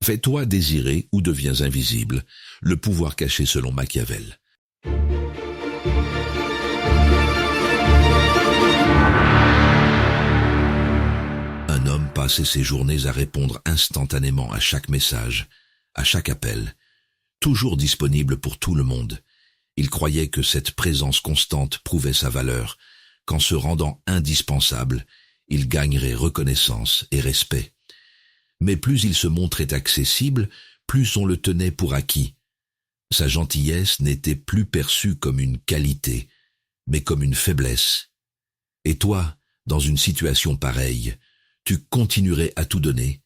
Fais-toi désirer ou deviens invisible, le pouvoir caché selon Machiavel. Un homme passait ses journées à répondre instantanément à chaque message, à chaque appel, toujours disponible pour tout le monde. Il croyait que cette présence constante prouvait sa valeur, qu'en se rendant indispensable, il gagnerait reconnaissance et respect. Mais plus il se montrait accessible, plus on le tenait pour acquis. Sa gentillesse n'était plus perçue comme une qualité, mais comme une faiblesse. Et toi, dans une situation pareille, tu continuerais à tout donner,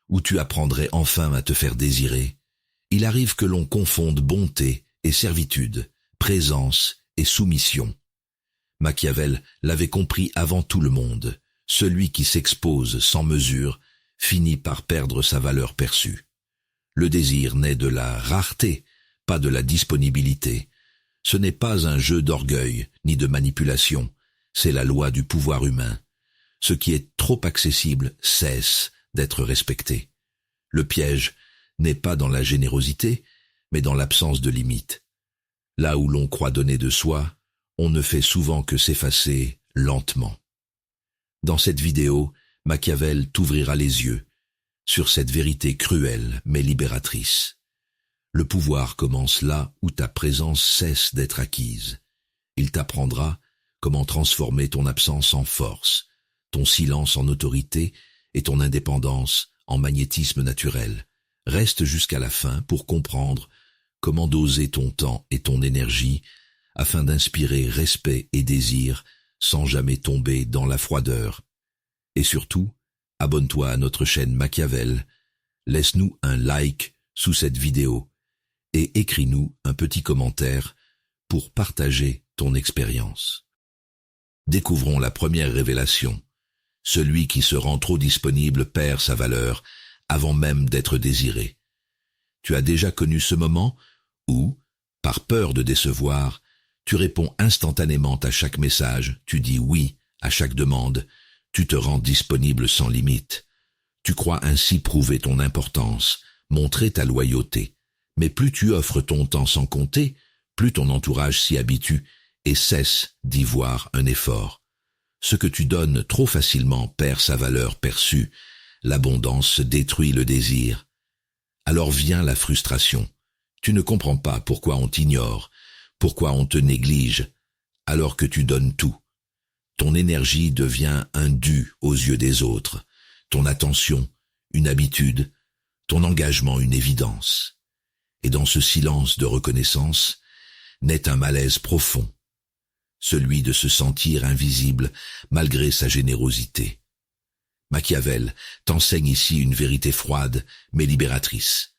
ou tu apprendrais enfin à te faire désirer. Il arrive que l'on confonde bonté et servitude, présence et soumission. Machiavel l'avait compris avant tout le monde. Celui qui s'expose sans mesure finit par perdre sa valeur perçue. Le désir naît de la rareté, pas de la disponibilité. Ce n'est pas un jeu d'orgueil ni de manipulation, c'est la loi du pouvoir humain. Ce qui est trop accessible cesse d'être respecté. Le piège n'est pas dans la générosité, mais dans l'absence de limite. Là où l'on croit donner de soi, on ne fait souvent que s'effacer lentement. Dans cette vidéo, Machiavel t'ouvrira les yeux sur cette vérité cruelle mais libératrice. Le pouvoir commence là où ta présence cesse d'être acquise. Il t'apprendra comment transformer ton absence en force, ton silence en autorité et ton indépendance en magnétisme naturel. Reste jusqu'à la fin pour comprendre comment doser ton temps et ton énergie afin d'inspirer respect et désir sans jamais tomber dans la froideur. Et surtout, abonne-toi à notre chaîne Machiavel, laisse-nous un like sous cette vidéo et écris-nous un petit commentaire pour partager ton expérience. Découvrons la première révélation. Celui qui se rend trop disponible perd sa valeur avant même d'être désiré. Tu as déjà connu ce moment où, par peur de décevoir, tu réponds instantanément à chaque message, tu dis oui à chaque demande, tu te rends disponible sans limite. Tu crois ainsi prouver ton importance, montrer ta loyauté. Mais plus tu offres ton temps sans compter, plus ton entourage s'y habitue et cesse d'y voir un effort. Ce que tu donnes trop facilement perd sa valeur perçue, l'abondance détruit le désir. Alors vient la frustration. Tu ne comprends pas pourquoi on t'ignore, pourquoi on te néglige, alors que tu donnes tout. Ton énergie devient un dû aux yeux des autres, ton attention une habitude, ton engagement une évidence. Et dans ce silence de reconnaissance naît un malaise profond, celui de se sentir invisible malgré sa générosité. Machiavel t'enseigne ici une vérité froide mais libératrice.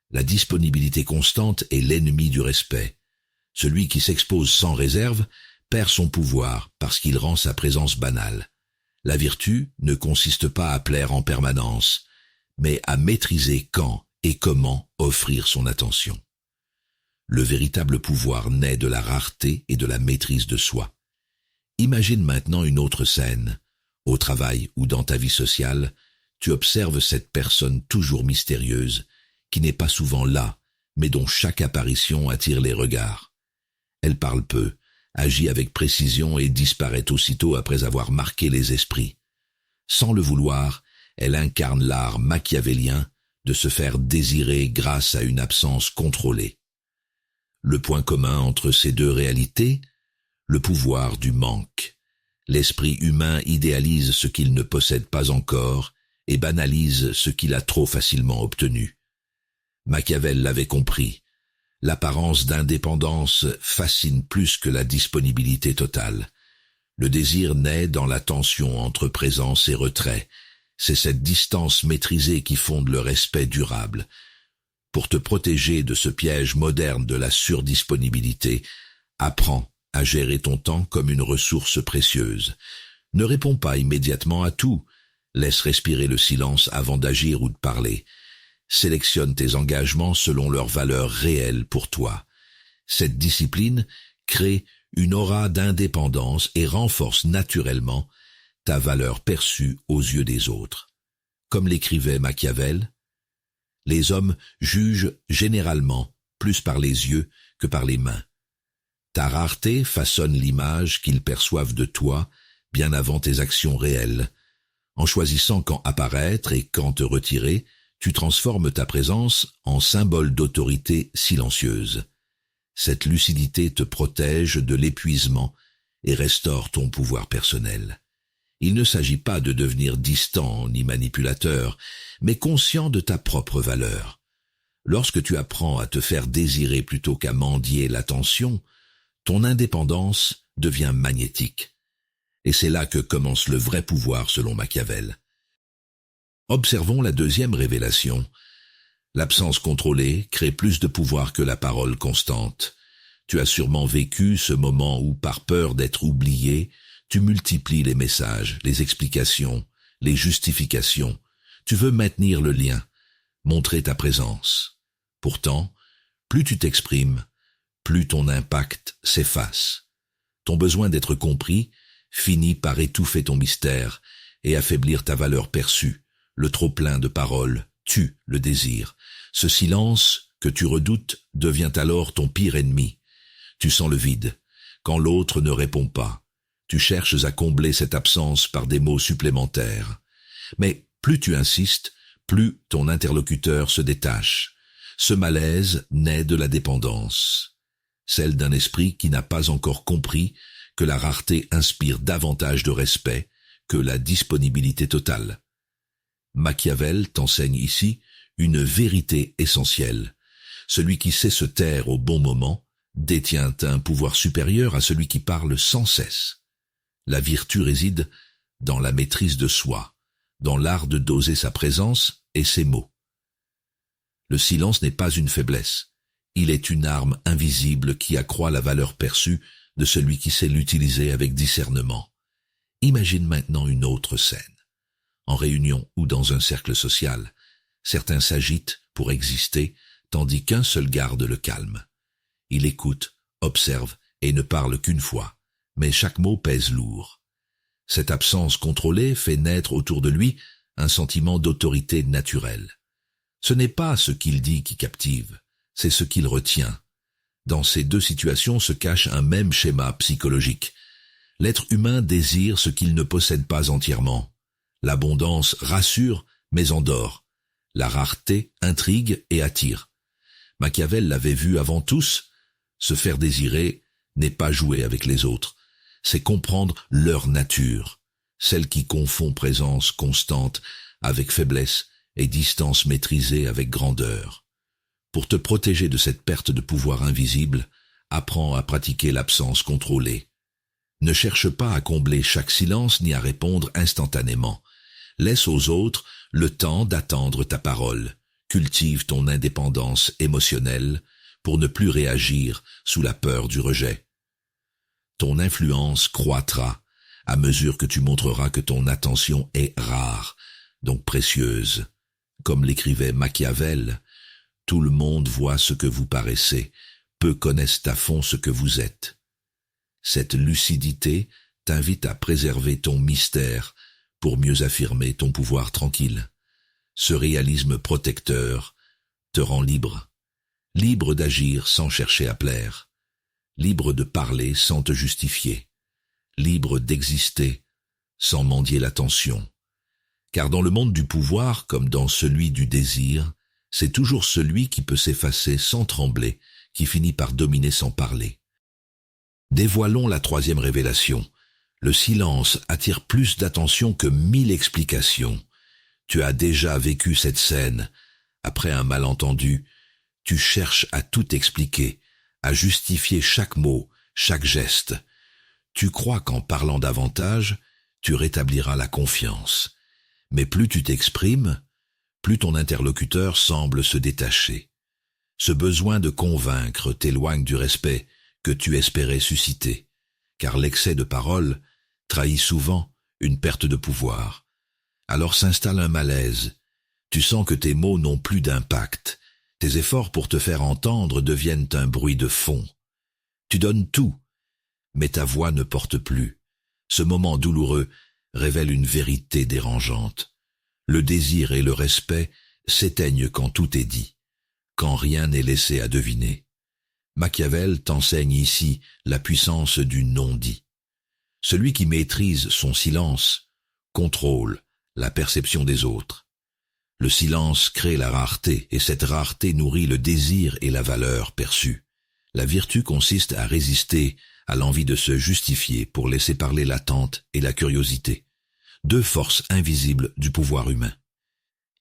La disponibilité constante est l'ennemi du respect. Celui qui s'expose sans réserve perd son pouvoir parce qu'il rend sa présence banale. La vertu ne consiste pas à plaire en permanence, mais à maîtriser quand et comment offrir son attention. Le véritable pouvoir naît de la rareté et de la maîtrise de soi. Imagine maintenant une autre scène. Au travail ou dans ta vie sociale, tu observes cette personne toujours mystérieuse, qui n'est pas souvent là, mais dont chaque apparition attire les regards. Elle parle peu, agit avec précision et disparaît aussitôt après avoir marqué les esprits. Sans le vouloir, elle incarne l'art machiavélien de se faire désirer grâce à une absence contrôlée. Le point commun entre ces deux réalités, le pouvoir du manque. L'esprit humain idéalise ce qu'il ne possède pas encore et banalise ce qu'il a trop facilement obtenu. Machiavel l'avait compris. L'apparence d'indépendance fascine plus que la disponibilité totale. Le désir naît dans la tension entre présence et retrait. C'est cette distance maîtrisée qui fonde le respect durable. Pour te protéger de ce piège moderne de la surdisponibilité, apprends à gérer ton temps comme une ressource précieuse. Ne réponds pas immédiatement à tout. Laisse respirer le silence avant d'agir ou de parler. Sélectionne tes engagements selon leur valeur réelle pour toi. Cette discipline crée une aura d'indépendance et renforce naturellement ta valeur perçue aux yeux des autres. Comme l'écrivait Machiavel, Les hommes jugent généralement plus par les yeux que par les mains. Ta rareté façonne l'image qu'ils perçoivent de toi bien avant tes actions réelles. En choisissant quand apparaître et quand te retirer, tu transformes ta présence en symbole d'autorité silencieuse. Cette lucidité te protège de l'épuisement et restaure ton pouvoir personnel. Il ne s'agit pas de devenir distant ni manipulateur, mais conscient de ta propre valeur. Lorsque tu apprends à te faire désirer plutôt qu'à mendier l'attention, ton indépendance devient magnétique. Et c'est là que commence le vrai pouvoir selon Machiavel. Observons la deuxième révélation. L'absence contrôlée crée plus de pouvoir que la parole constante. Tu as sûrement vécu ce moment où, par peur d'être oublié, tu multiplies les messages, les explications, les justifications. Tu veux maintenir le lien, montrer ta présence. Pourtant, plus tu t'exprimes, plus ton impact s'efface. Ton besoin d'être compris finit par étouffer ton mystère et affaiblir ta valeur perçue. Le trop-plein de paroles tue le désir. Ce silence que tu redoutes devient alors ton pire ennemi. Tu sens le vide, quand l'autre ne répond pas. Tu cherches à combler cette absence par des mots supplémentaires. Mais plus tu insistes, plus ton interlocuteur se détache. Ce malaise naît de la dépendance, celle d'un esprit qui n'a pas encore compris que la rareté inspire davantage de respect que la disponibilité totale. Machiavel t'enseigne ici une vérité essentielle. Celui qui sait se taire au bon moment détient un pouvoir supérieur à celui qui parle sans cesse. La vertu réside dans la maîtrise de soi, dans l'art de doser sa présence et ses mots. Le silence n'est pas une faiblesse. Il est une arme invisible qui accroît la valeur perçue de celui qui sait l'utiliser avec discernement. Imagine maintenant une autre scène. En réunion ou dans un cercle social, certains s'agitent pour exister, tandis qu'un seul garde le calme. Il écoute, observe et ne parle qu'une fois, mais chaque mot pèse lourd. Cette absence contrôlée fait naître autour de lui un sentiment d'autorité naturelle. Ce n'est pas ce qu'il dit qui captive, c'est ce qu'il retient. Dans ces deux situations se cache un même schéma psychologique. L'être humain désire ce qu'il ne possède pas entièrement. L'abondance rassure, mais endort. La rareté intrigue et attire. Machiavel l'avait vu avant tous. Se faire désirer n'est pas jouer avec les autres. C'est comprendre leur nature, celle qui confond présence constante avec faiblesse et distance maîtrisée avec grandeur. Pour te protéger de cette perte de pouvoir invisible, apprends à pratiquer l'absence contrôlée. Ne cherche pas à combler chaque silence ni à répondre instantanément. Laisse aux autres le temps d'attendre ta parole. Cultive ton indépendance émotionnelle pour ne plus réagir sous la peur du rejet. Ton influence croîtra à mesure que tu montreras que ton attention est rare, donc précieuse. Comme l'écrivait Machiavel, « Tout le monde voit ce que vous paraissez, peu connaissent à fond ce que vous êtes. » Cette lucidité t'invite à préserver ton mystère pour mieux affirmer ton pouvoir tranquille. Ce réalisme protecteur te rend libre, libre d'agir sans chercher à plaire, libre de parler sans te justifier, libre d'exister sans mendier l'attention. Car dans le monde du pouvoir, comme dans celui du désir, c'est toujours celui qui peut s'effacer sans trembler, qui finit par dominer sans parler. Dévoilons la troisième révélation. Le silence attire plus d'attention que 1000 explications. Tu as déjà vécu cette scène. Après un malentendu, tu cherches à tout expliquer, à justifier chaque mot, chaque geste. Tu crois qu'en parlant davantage, tu rétabliras la confiance. Mais plus tu t'exprimes, plus ton interlocuteur semble se détacher. Ce besoin de convaincre t'éloigne du respect que tu espérais susciter, car l'excès de parole trahit souvent une perte de pouvoir. Alors s'installe un malaise. Tu sens que tes mots n'ont plus d'impact. Tes efforts pour te faire entendre deviennent un bruit de fond. Tu donnes tout, mais ta voix ne porte plus. Ce moment douloureux révèle une vérité dérangeante. Le désir et le respect s'éteignent quand tout est dit, quand rien n'est laissé à deviner. Machiavel t'enseigne ici la puissance du non-dit. Celui qui maîtrise son silence contrôle la perception des autres. Le silence crée la rareté, et cette rareté nourrit le désir et la valeur perçue. La vertu consiste à résister à l'envie de se justifier pour laisser parler l'attente et la curiosité, deux forces invisibles du pouvoir humain.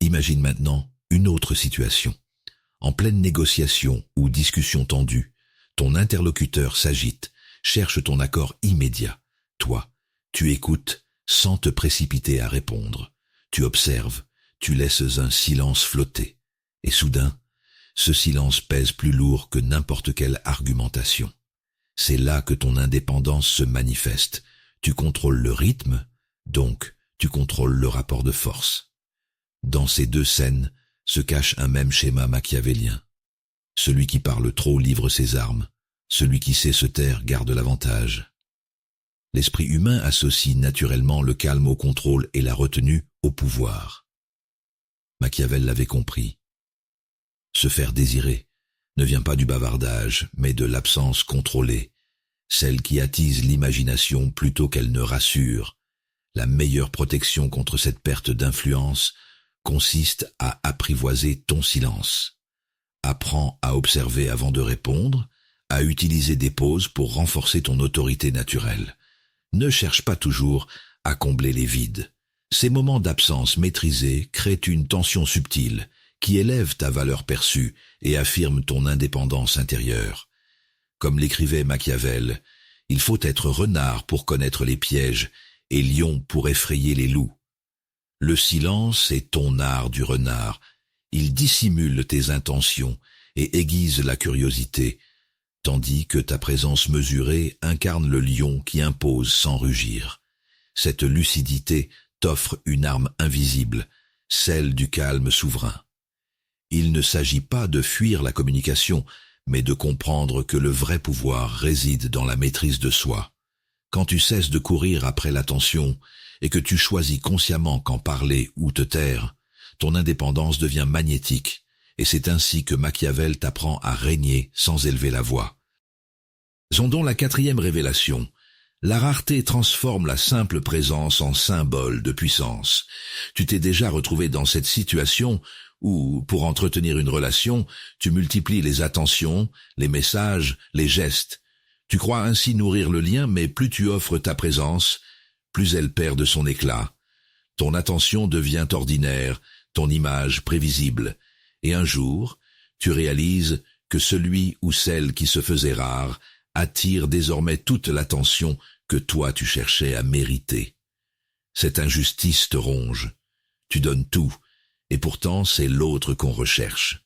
Imagine maintenant une autre situation. En pleine négociation ou discussion tendue, ton interlocuteur s'agite, cherche ton accord immédiat. Toi, tu écoutes sans te précipiter à répondre. Tu observes, tu laisses un silence flotter. Et soudain, ce silence pèse plus lourd que n'importe quelle argumentation. C'est là que ton indépendance se manifeste. Tu contrôles le rythme, donc tu contrôles le rapport de force. Dans ces deux scènes se cache un même schéma machiavélien. Celui qui parle trop livre ses armes, celui qui sait se taire garde l'avantage. L'esprit humain associe naturellement le calme au contrôle et la retenue au pouvoir. Machiavel l'avait compris. Se faire désirer ne vient pas du bavardage, mais de l'absence contrôlée, celle qui attise l'imagination plutôt qu'elle ne rassure. La meilleure protection contre cette perte d'influence consiste à apprivoiser ton silence. Apprends à observer avant de répondre, à utiliser des pauses pour renforcer ton autorité naturelle. Ne cherche pas toujours à combler les vides. Ces moments d'absence maîtrisés créent une tension subtile qui élève ta valeur perçue et affirme ton indépendance intérieure. Comme l'écrivait Machiavel, il faut être renard pour connaître les pièges et lion pour effrayer les loups. Le silence est ton art du renard. Il dissimule tes intentions et aiguise la curiosité, tandis que ta présence mesurée incarne le lion qui impose sans rugir. Cette lucidité t'offre une arme invisible, celle du calme souverain. Il ne s'agit pas de fuir la communication, mais de comprendre que le vrai pouvoir réside dans la maîtrise de soi. Quand tu cesses de courir après l'attention et que tu choisis consciemment quand parler ou te taire, ton indépendance devient magnétique, et c'est ainsi que Machiavel t'apprend à régner sans élever la voix. Sondons la quatrième révélation. La rareté transforme la simple présence en symbole de puissance. Tu t'es déjà retrouvé dans cette situation où, pour entretenir une relation, tu multiplies les attentions, les messages, les gestes. Tu crois ainsi nourrir le lien, mais plus tu offres ta présence, plus elle perd de son éclat. Ton attention devient ordinaire, ton image prévisible. Et un jour, tu réalises que celui ou celle qui se faisait rare attire désormais toute l'attention que toi tu cherchais à mériter. Cette injustice te ronge. Tu donnes tout, et pourtant c'est l'autre qu'on recherche.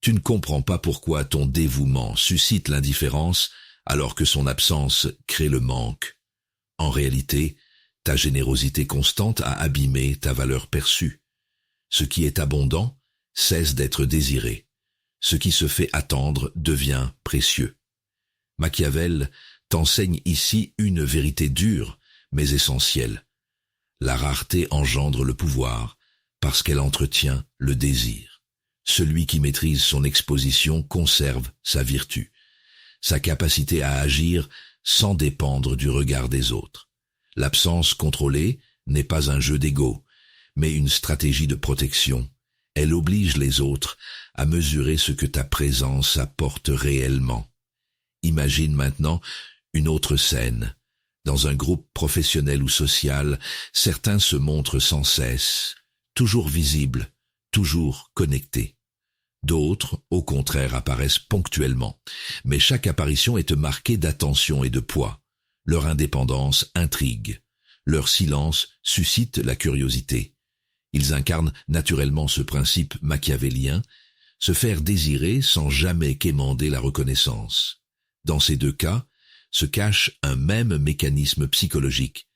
Tu ne comprends pas pourquoi ton dévouement suscite l'indifférence alors que son absence crée le manque. En réalité, ta générosité constante a abîmé ta valeur perçue. Ce qui est abondant cesse d'être désiré. Ce qui se fait attendre devient précieux. Machiavel t'enseigne ici une vérité dure, mais essentielle. La rareté engendre le pouvoir, parce qu'elle entretient le désir. Celui qui maîtrise son exposition conserve sa vertu, sa capacité à agir sans dépendre du regard des autres. L'absence contrôlée n'est pas un jeu d'ego, mais une stratégie de protection. Elle oblige les autres à mesurer ce que ta présence apporte réellement. Imagine maintenant une autre scène. Dans un groupe professionnel ou social, certains se montrent sans cesse, toujours visibles, toujours connectés. D'autres, au contraire, apparaissent ponctuellement, mais chaque apparition est marquée d'attention et de poids. Leur indépendance intrigue, leur silence suscite la curiosité. Ils incarnent naturellement ce principe machiavélien, se faire désirer sans jamais quémander la reconnaissance. Dans ces deux cas, se cache un même mécanisme psychologique.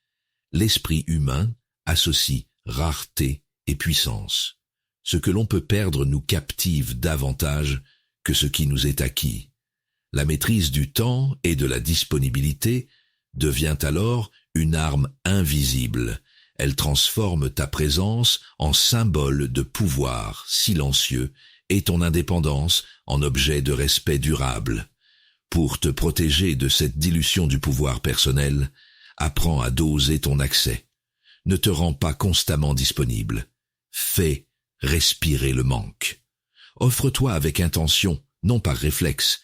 L'esprit humain associe rareté et puissance. Ce que l'on peut perdre nous captive davantage que ce qui nous est acquis. La maîtrise du temps et de la disponibilité devient alors une arme invisible. Elle transforme ta présence en symbole de pouvoir silencieux et ton indépendance en objet de respect durable. Pour te protéger de cette dilution du pouvoir personnel, apprends à doser ton accès. Ne te rends pas constamment disponible. Fais respirer le manque. Offre-toi avec intention, non par réflexe.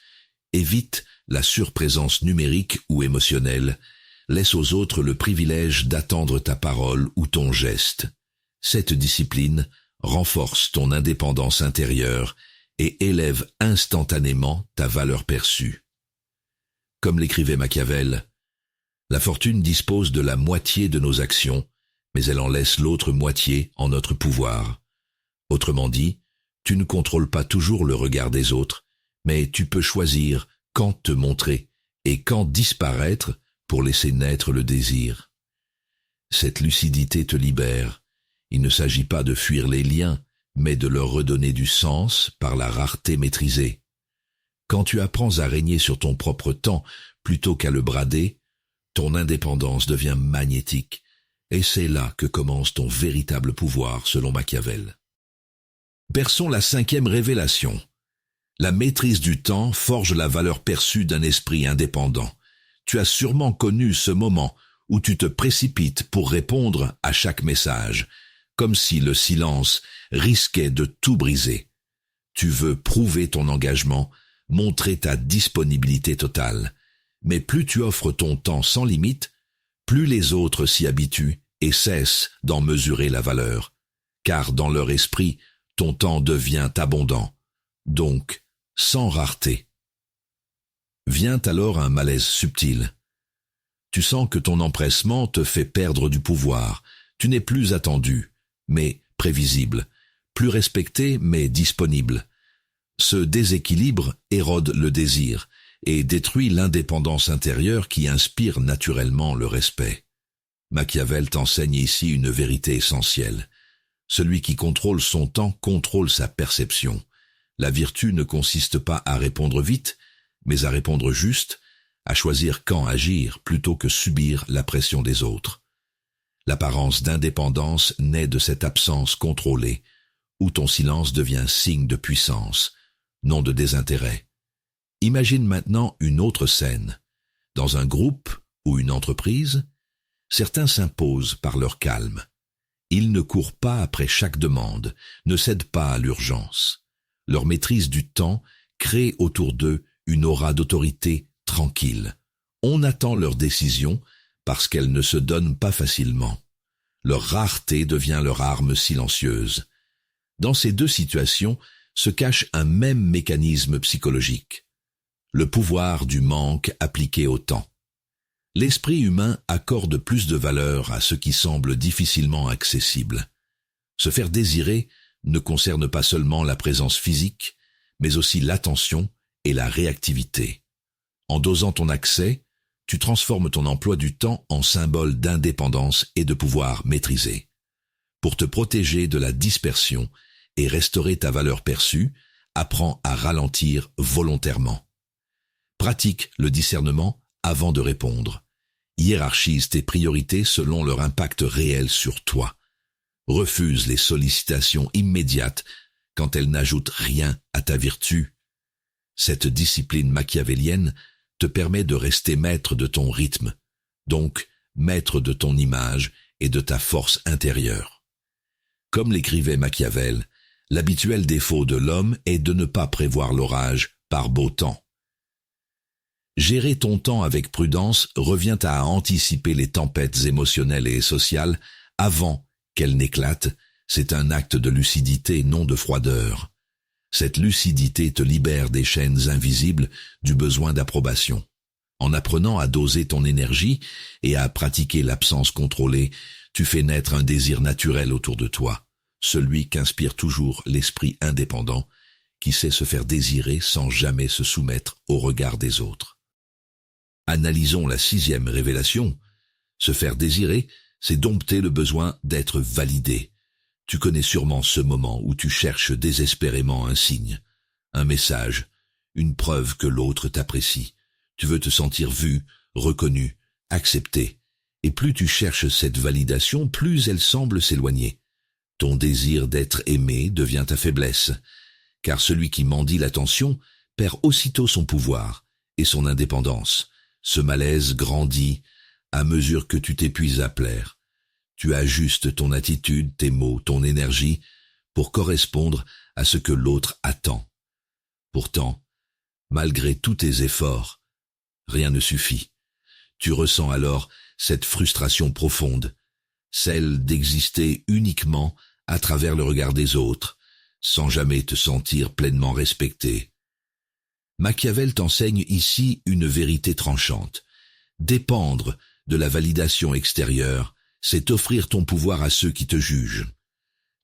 Évite la surprésence numérique ou émotionnelle. Laisse aux autres le privilège d'attendre ta parole ou ton geste. Cette discipline renforce ton indépendance intérieure et élève instantanément ta valeur perçue. Comme l'écrivait Machiavel, la fortune dispose de la moitié de nos actions, mais elle en laisse l'autre moitié en notre pouvoir. Autrement dit, tu ne contrôles pas toujours le regard des autres, mais tu peux choisir quand te montrer et quand disparaître pour laisser naître le désir. Cette lucidité te libère. Il ne s'agit pas de fuir les liens, mais de leur redonner du sens par la rareté maîtrisée. Quand tu apprends à régner sur ton propre temps plutôt qu'à le brader, ton indépendance devient magnétique, et c'est là que commence ton véritable pouvoir selon Machiavel. Perçons la 5e révélation. La maîtrise du temps forge la valeur perçue d'un esprit indépendant. Tu as sûrement connu ce moment où tu te précipites pour répondre à chaque message, comme si le silence risquait de tout briser. Tu veux prouver ton engagement, montrer ta disponibilité totale. Mais plus tu offres ton temps sans limite, plus les autres s'y habituent et cessent d'en mesurer la valeur. Car dans leur esprit, ton temps devient abondant, donc sans rareté. Vient alors un malaise subtil. Tu sens que ton empressement te fait perdre du pouvoir. Tu n'es plus attendu, mais prévisible, plus respecté, mais disponible. Ce déséquilibre érode le désir et détruit l'indépendance intérieure qui inspire naturellement le respect. Machiavel t'enseigne ici une vérité essentielle. Celui qui contrôle son temps contrôle sa perception. La vertu ne consiste pas à répondre vite, mais à répondre juste, à choisir quand agir plutôt que subir la pression des autres. L'apparence d'indépendance naît de cette absence contrôlée, où ton silence devient signe de puissance, non de désintérêt. Imagine maintenant une autre scène. Dans un groupe ou une entreprise, certains s'imposent par leur calme. Ils ne courent pas après chaque demande, ne cèdent pas à l'urgence. Leur maîtrise du temps crée autour d'eux une aura d'autorité tranquille. On attend leurs décisions parce qu'elles ne se donnent pas facilement. Leur rareté devient leur arme silencieuse. Dans ces deux situations se cache un même mécanisme psychologique. Le pouvoir du manque appliqué au temps. L'esprit humain accorde plus de valeur à ce qui semble difficilement accessible. Se faire désirer ne concerne pas seulement la présence physique, mais aussi l'attention et la réactivité. En dosant ton accès, tu transformes ton emploi du temps en symbole d'indépendance et de pouvoir maîtrisé. Pour te protéger de la dispersion et restaurer ta valeur perçue, apprends à ralentir volontairement. Pratique le discernement avant de répondre. Hiérarchise tes priorités selon leur impact réel sur toi. Refuse les sollicitations immédiates quand elles n'ajoutent rien à ta vertu. Cette discipline machiavélienne te permet de rester maître de ton rythme, donc maître de ton image et de ta force intérieure. Comme l'écrivait Machiavel, l'habituel défaut de l'homme est de ne pas prévoir l'orage par beau temps. Gérer ton temps avec prudence revient à anticiper les tempêtes émotionnelles et sociales avant qu'elles n'éclatent. C'est un acte de lucidité, non de froideur. Cette lucidité te libère des chaînes invisibles du besoin d'approbation. En apprenant à doser ton énergie et à pratiquer l'absence contrôlée, tu fais naître un désir naturel autour de toi, celui qu'inspire toujours l'esprit indépendant, qui sait se faire désirer sans jamais se soumettre au regard des autres. Analysons la 6e révélation. Se faire désirer, c'est dompter le besoin d'être validé. Tu connais sûrement ce moment où tu cherches désespérément un signe, un message, une preuve que l'autre t'apprécie. Tu veux te sentir vu, reconnu, accepté. Et plus tu cherches cette validation, plus elle semble s'éloigner. Ton désir d'être aimé devient ta faiblesse, car celui qui mendie l'attention perd aussitôt son pouvoir et son indépendance. Ce malaise grandit à mesure que tu t'épuises à plaire. Tu ajustes ton attitude, tes mots, ton énergie pour correspondre à ce que l'autre attend. Pourtant, malgré tous tes efforts, rien ne suffit. Tu ressens alors cette frustration profonde, celle d'exister uniquement à travers le regard des autres, sans jamais te sentir pleinement respecté. Machiavel t'enseigne ici une vérité tranchante. Dépendre de la validation extérieure, c'est offrir ton pouvoir à ceux qui te jugent.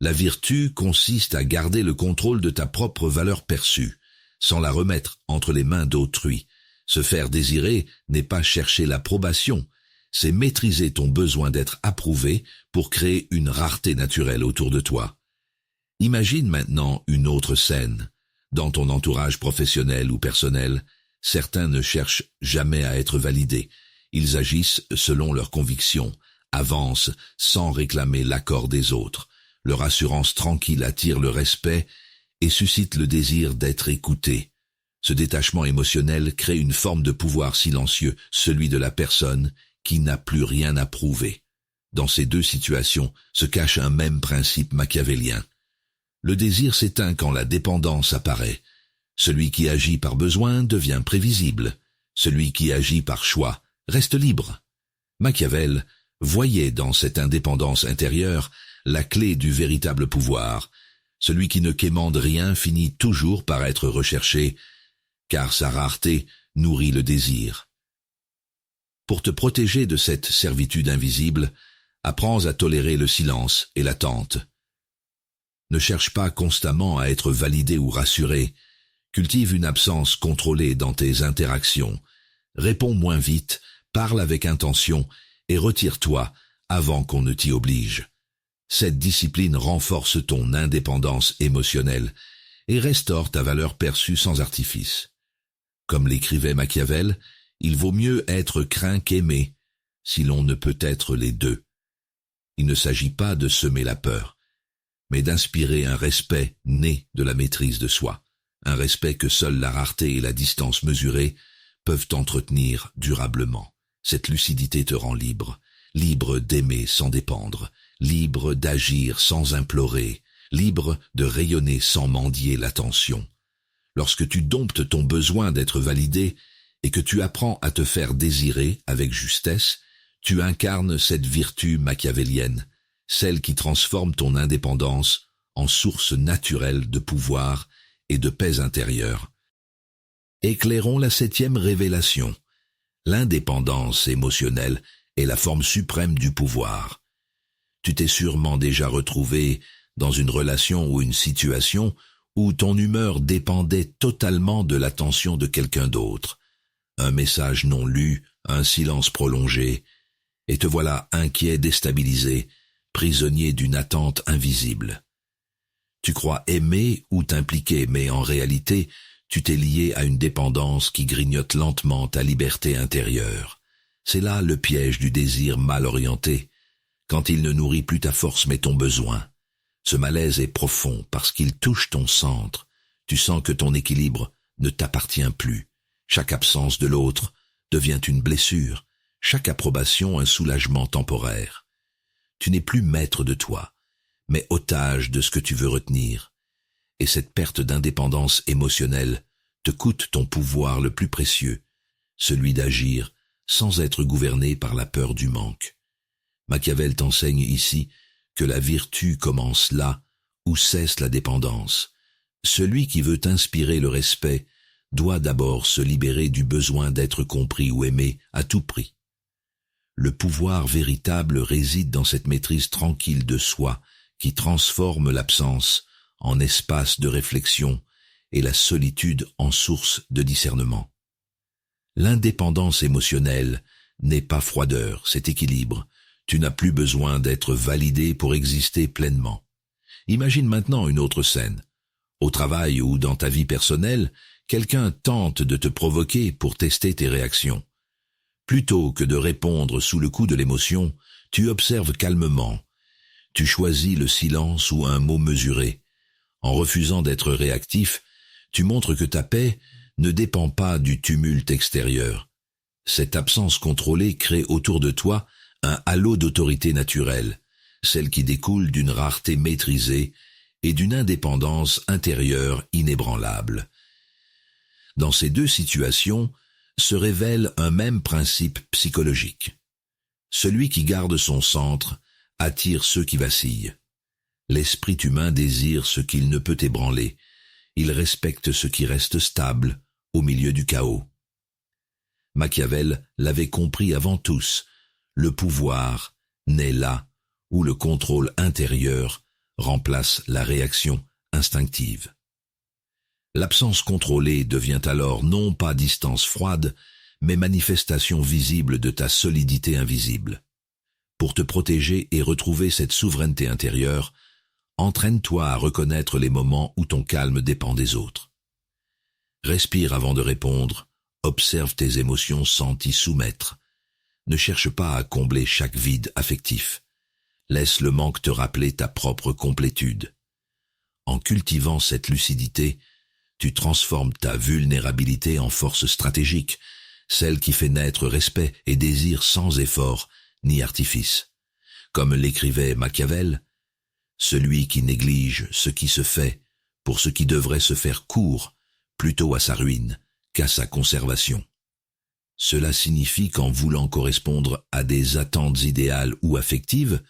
La vertu consiste à garder le contrôle de ta propre valeur perçue, sans la remettre entre les mains d'autrui. Se faire désirer n'est pas chercher l'approbation, c'est maîtriser ton besoin d'être approuvé pour créer une rareté naturelle autour de toi. Imagine maintenant une autre scène. Dans ton entourage professionnel ou personnel, certains ne cherchent jamais à être validés. Ils agissent selon leurs convictions, avancent sans réclamer l'accord des autres. Leur assurance tranquille attire le respect et suscite le désir d'être écouté. Ce détachement émotionnel crée une forme de pouvoir silencieux, celui de la personne qui n'a plus rien à prouver. Dans ces deux situations se cache un même principe machiavélien. Le désir s'éteint quand la dépendance apparaît. Celui qui agit par besoin devient prévisible. Celui qui agit par choix reste libre. Machiavel voyait dans cette indépendance intérieure la clé du véritable pouvoir. Celui qui ne quémande rien finit toujours par être recherché, car sa rareté nourrit le désir. Pour te protéger de cette servitude invisible, apprends à tolérer le silence et l'attente. Ne cherche pas constamment à être validé ou rassuré. Cultive une absence contrôlée dans tes interactions. Réponds moins vite, parle avec intention et retire-toi avant qu'on ne t'y oblige. Cette discipline renforce ton indépendance émotionnelle et restaure ta valeur perçue sans artifice. Comme l'écrivait Machiavel, il vaut mieux être craint qu'aimé, si l'on ne peut être les deux. Il ne s'agit pas de semer la peur, mais d'inspirer un respect né de la maîtrise de soi, un respect que seule la rareté et la distance mesurée peuvent entretenir durablement. Cette lucidité te rend libre, libre d'aimer sans dépendre, libre d'agir sans implorer, libre de rayonner sans mendier l'attention. Lorsque tu domptes ton besoin d'être validé et que tu apprends à te faire désirer avec justesse, tu incarnes cette vertu machiavélienne, celle qui transforme ton indépendance en source naturelle de pouvoir et de paix intérieure. Éclairons la 7e révélation. L'indépendance émotionnelle est la forme suprême du pouvoir. Tu t'es sûrement déjà retrouvé dans une relation ou une situation où ton humeur dépendait totalement de l'attention de quelqu'un d'autre. Un message non lu, un silence prolongé, et te voilà inquiet, déstabilisé, prisonnier d'une attente invisible. Tu crois aimer ou t'impliquer, mais en réalité, tu t'es lié à une dépendance qui grignote lentement ta liberté intérieure. C'est là le piège du désir mal orienté, quand il ne nourrit plus ta force mais ton besoin. Ce malaise est profond parce qu'il touche ton centre. Tu sens que ton équilibre ne t'appartient plus. Chaque absence de l'autre devient une blessure, chaque approbation un soulagement temporaire. Tu n'es plus maître de toi, mais otage de ce que tu veux retenir. Et cette perte d'indépendance émotionnelle te coûte ton pouvoir le plus précieux, celui d'agir sans être gouverné par la peur du manque. Machiavel t'enseigne ici que la vertu commence là où cesse la dépendance. Celui qui veut inspirer le respect doit d'abord se libérer du besoin d'être compris ou aimé à tout prix. Le pouvoir véritable réside dans cette maîtrise tranquille de soi qui transforme l'absence en espace de réflexion et la solitude en source de discernement. L'indépendance émotionnelle n'est pas froideur, c'est équilibre. Tu n'as plus besoin d'être validé pour exister pleinement. Imagine maintenant une autre scène. Au travail ou dans ta vie personnelle, quelqu'un tente de te provoquer pour tester tes réactions. Plutôt que de répondre sous le coup de l'émotion, tu observes calmement. Tu choisis le silence ou un mot mesuré. En refusant d'être réactif, tu montres que ta paix ne dépend pas du tumulte extérieur. Cette absence contrôlée crée autour de toi un halo d'autorité naturelle, celle qui découle d'une rareté maîtrisée et d'une indépendance intérieure inébranlable. Dans ces deux situations se révèle un même principe psychologique. Celui qui garde son centre attire ceux qui vacillent. L'esprit humain désire ce qu'il ne peut ébranler. Il respecte ce qui reste stable au milieu du chaos. Machiavel l'avait compris avant tous. Le pouvoir naît là où le contrôle intérieur remplace la réaction instinctive. L'absence contrôlée devient alors non pas distance froide, mais manifestation visible de ta solidité invisible. Pour te protéger et retrouver cette souveraineté intérieure, entraîne-toi à reconnaître les moments où ton calme dépend des autres. Respire avant de répondre, observe tes émotions sans t'y soumettre. Ne cherche pas à combler chaque vide affectif. Laisse le manque te rappeler ta propre complétude. En cultivant cette lucidité, tu transformes ta vulnérabilité en force stratégique, celle qui fait naître respect et désir sans effort ni artifice. Comme l'écrivait Machiavel, « Celui qui néglige ce qui se fait pour ce qui devrait se faire court plutôt à sa ruine qu'à sa conservation. » Cela signifie qu'en voulant correspondre à des attentes idéales ou affectives,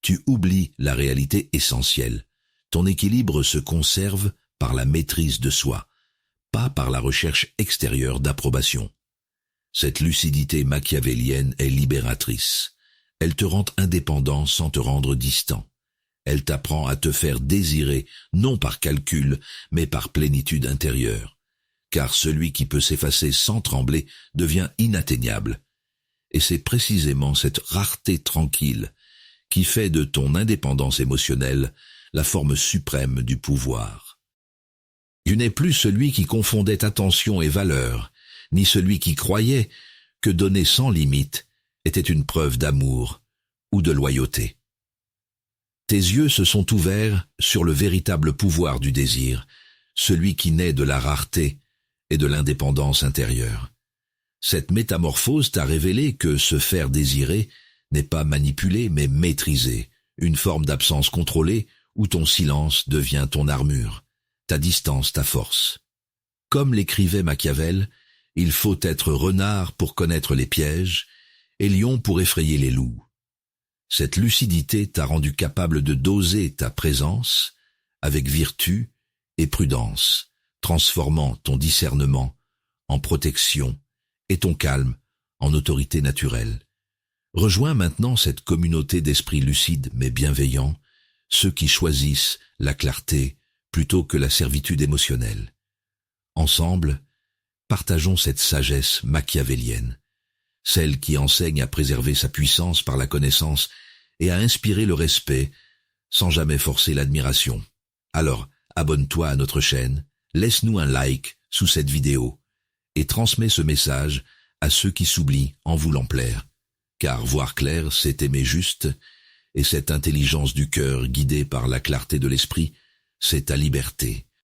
tu oublies la réalité essentielle. Ton équilibre se conserve par la maîtrise de soi, pas par la recherche extérieure d'approbation. Cette lucidité machiavélienne est libératrice. Elle te rend indépendant sans te rendre distant. Elle t'apprend à te faire désirer, non par calcul, mais par plénitude intérieure. Car celui qui peut s'effacer sans trembler devient inatteignable. Et c'est précisément cette rareté tranquille qui fait de ton indépendance émotionnelle la forme suprême du pouvoir. Tu n'es plus celui qui confondait attention et valeur, ni celui qui croyait que donner sans limite était une preuve d'amour ou de loyauté. Tes yeux se sont ouverts sur le véritable pouvoir du désir, celui qui naît de la rareté et de l'indépendance intérieure. Cette métamorphose t'a révélé que se faire désirer n'est pas manipuler mais maîtriser, une forme d'absence contrôlée où ton silence devient ton armure, ta distance ta force. Comme l'écrivait Machiavel, il faut être renard pour connaître les pièges et lion pour effrayer les loups. Cette lucidité t'a rendu capable de doser ta présence avec vertu et prudence, transformant ton discernement en protection et ton calme en autorité naturelle. Rejoins maintenant cette communauté d'esprits lucides mais bienveillants, ceux qui choisissent la clarté plutôt que la servitude émotionnelle. Ensemble, partageons cette sagesse machiavélienne, celle qui enseigne à préserver sa puissance par la connaissance et à inspirer le respect sans jamais forcer l'admiration. Alors, abonne-toi à notre chaîne, laisse-nous un like sous cette vidéo et transmets ce message à ceux qui s'oublient en voulant plaire. Car voir clair, c'est aimer juste, et cette intelligence du cœur guidée par la clarté de l'esprit, c'est ta liberté.